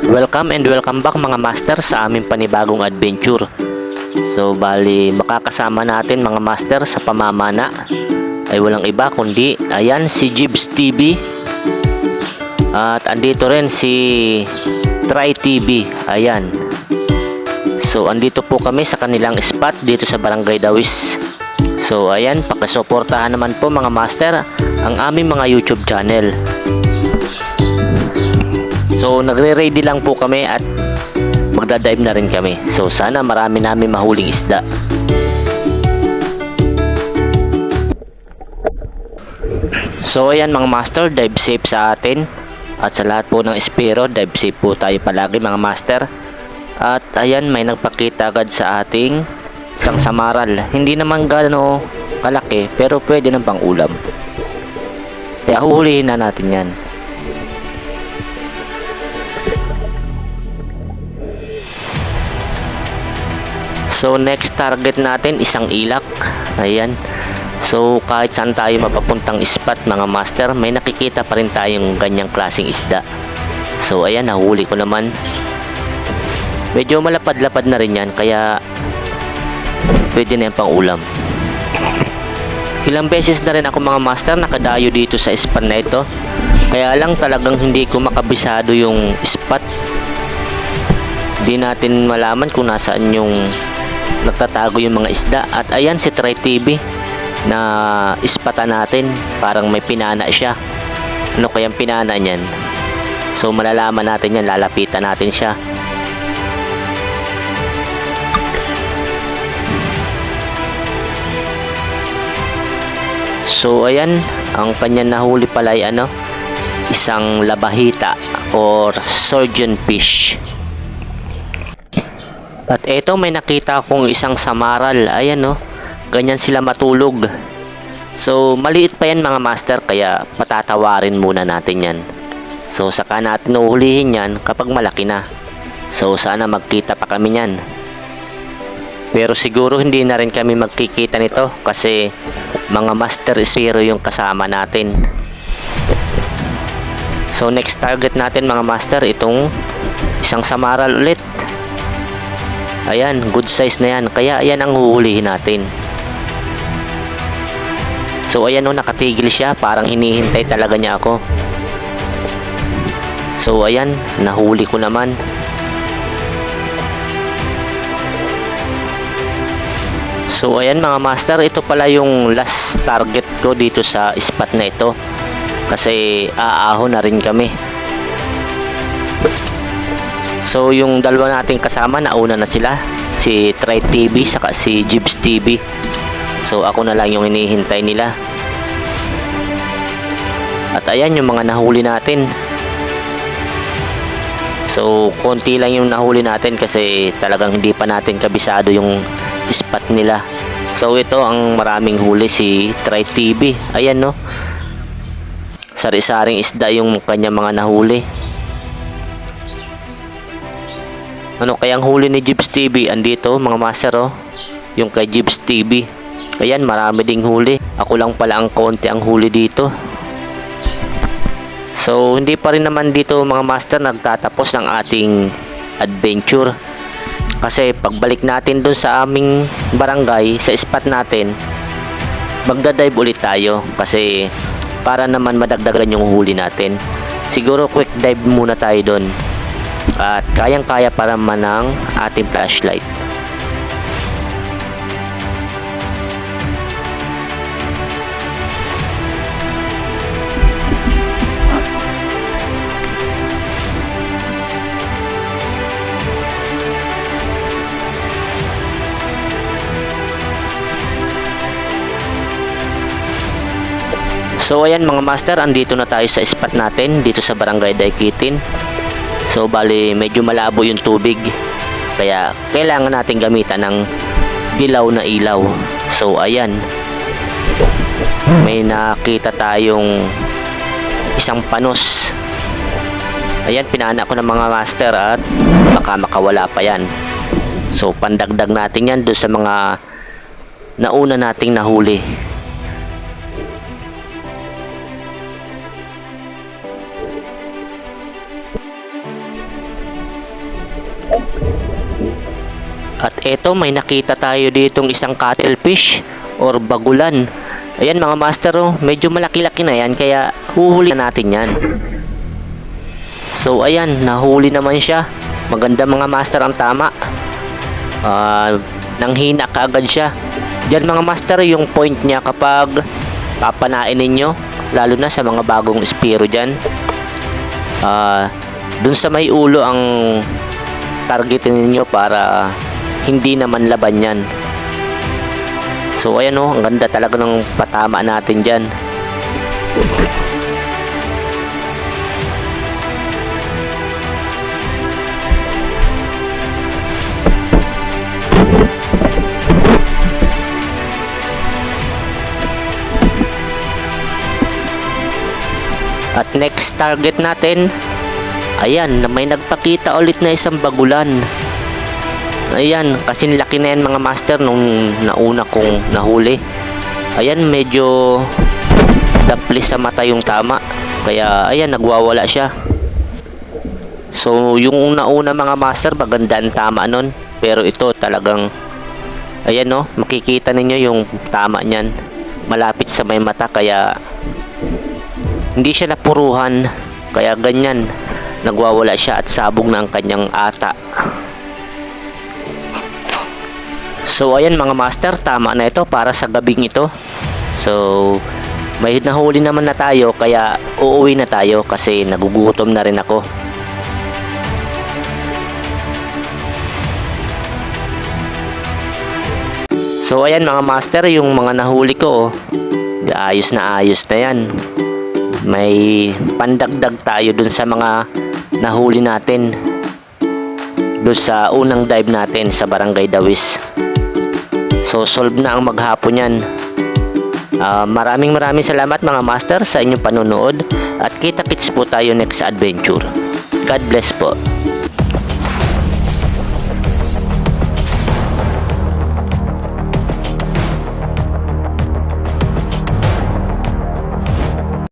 Welcome and welcome back mga master sa aming panibagong adventure. So bali makakasama natin mga master sa pamamana ay walang iba kundi ayan si Jibs TV. At andito rin si Try TV. Ayan. So andito po kami sa kanilang spot dito sa Barangay Dawis. So ayan, pakisuportahan naman po mga master ang aming mga YouTube channel. So nagre-ready lang po kami at magdadive na rin kami. So sana marami namin mahuling isda. So ayan mga master, dive safe sa atin. At sa lahat po ng espero, dive safe po tayo palagi mga master. At ayan, may nagpakita agad sa ating isang samaral. Hindi naman gano'n kalaki pero pwede ng pang ulam. Kaya huhulihin na natin yan. So next target natin isang ilak. Ayan. So kahit saan tayo mapapuntang spot mga master, may nakikita pa rin tayong ganyang klaseng isda. So ayan, nahuli ko naman. Medyo malapad-lapad na rin yan, kaya pwede na yan pang ulam. Ilang beses na rin ako mga master nakadayo dito sa spot na ito. Kaya lang talagang hindi ko makabisado yung spot. Hindi natin malaman kung nasaan yung nagtatago yung mga isda. At ayan si Try TV na ispatan natin, parang may pinana siya. Ano kayang pinana niyan? So malalaman natin yan, lalapitan natin siya. So ayan, ang kanyang nahuli pala ay isang labahita or surgeon fish. At eto, may nakita akong isang samaral. Ayan ganyan sila matulog. So maliit pa yan mga master, kaya patatawarin muna natin yan. So saka natin uhulihin yan kapag malaki na. So sana magkita pa kami yan. Pero siguro hindi na rin kami magkikita nito kasi mga master zero yung kasama natin. So next target natin mga master, itong isang samaral ulit. Ayan, good size na yan. Kaya ayan ang huhulihin natin. So ayan nakatigil siya. Parang hinihintay talaga niya ako. So ayan, nahuli ko naman. So ayan mga master, ito pala yung last target ko dito sa spot na ito. Kasi aahon na rin kami. So yung dalawa nating kasama, nauna na sila, si Try TV saka si Jibs TV. So ako na lang yung hinihintay nila. At ayan yung mga nahuli natin. So konti lang yung nahuli natin kasi talagang hindi pa natin kabisado yung spot nila. So ito ang maraming huli, si Try TV. Ayan sari-saring isda yung kanya mga nahuli. Ano kayang huli ni Jibs TV? Andito mga master yung kay Jibs TV. Ayan, marami ding huli. Ako lang pala ang konti ang huli dito. So hindi pa rin naman dito mga master nagtatapos ng ating adventure. Kasi pagbalik natin dun sa aming barangay, sa spot natin, magdadive ulit tayo. Kasi para naman madagdagan yung huli natin. Siguro quick dive muna tayo dun. At kayang-kaya para naman ng ating flashlight. So ayan mga master, andito na tayo sa spot natin dito sa Barangay Daikitin. So bali medyo malabo yung tubig, kaya kailangan natin gamitan ng dilaw na ilaw. So ayan, may nakita tayong isang panos. Ayan, pinana ko ng mga master at baka makawala pa yan. So pandagdag natin yan doon sa mga nauna nating nahuli. At eto, may nakita tayo ditong isang cuttlefish or bagulan. Ayan mga master, oh, medyo malaki-laki na yan kaya huhuli na natin yan. So ayan, nahuli naman siya. Maganda mga master ang tama. Nanghina kaagad siya. Diyan mga master yung point niya kapag papanain ninyo, lalo na sa mga bagong espiro dyan. Dun sa may ulo ang targetin ninyo para hindi naman laban yan. So ayan oh, ang ganda talaga ng patama natin dyan. At next target natin, ayan, na may nagpakita ulit na isang bagulan. Ayan, kasing laki na yan mga master nung nauna kong nahuli. Ayan, medyo daplis sa mata yung tama. Kaya ayan, nagwawala siya. So yung nauna mga master, maganda ang tama nun. Pero ito talagang, ayan no, makikita ninyo yung tama niyan. Malapit sa may mata kaya hindi siya napuruhan. Kaya ganyan, nagwawala siya at sabog na ang kanyang ata. So ayan mga master, tama na ito para sa gabing ito. So may nahuli naman na tayo kaya uuwi na tayo kasi nagugutom na rin ako. So ayan mga master, yung mga nahuli ko, ayos na yan. May pandagdag tayo dun sa mga nahuli natin dun sa unang dive natin sa Barangay Dawis. So solve na ang maghapon yan. Maraming salamat mga master sa inyong panonood at kita-kits po tayo next adventure. God bless po.